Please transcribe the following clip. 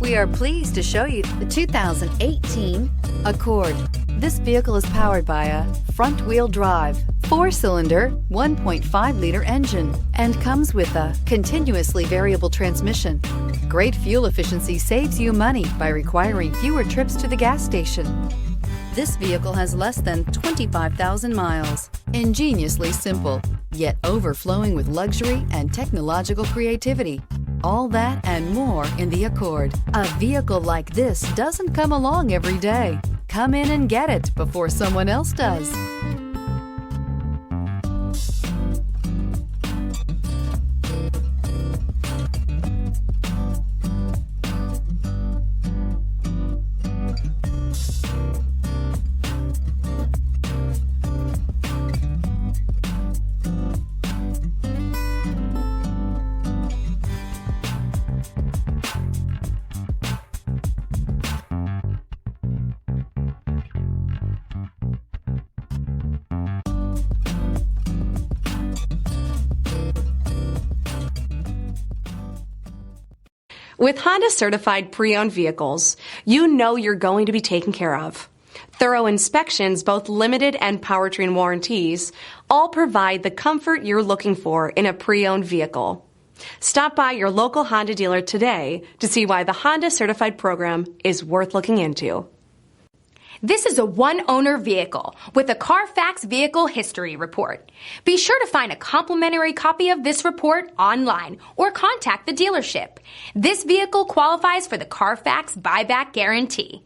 We are pleased to show you the 2018 Accord. This vehicle is powered by a front-wheel drive, 4-cylinder, 1.5-liter engine, and comes with a continuously variable transmission. Great fuel efficiency saves you money by requiring fewer trips to the gas station. This vehicle has less than 25,000 miles. Ingeniously simple, yet overflowing with luxury and technological creativity. All that and more in the Accord. A vehicle like this doesn't come along every day. Come in and get it before someone else does. With Honda certified pre-owned vehicles, you know you're going to be taken care of. Thorough inspections, both limited and powertrain warranties, all provide the comfort you're looking for in a pre-owned vehicle. Stop by your local Honda dealer today to see why the Honda certified program is worth looking into. This is a one-owner vehicle with a Carfax Vehicle History Report. Be sure to find a complimentary copy of this report online or contact the dealership. This vehicle qualifies for the Carfax Buyback Guarantee.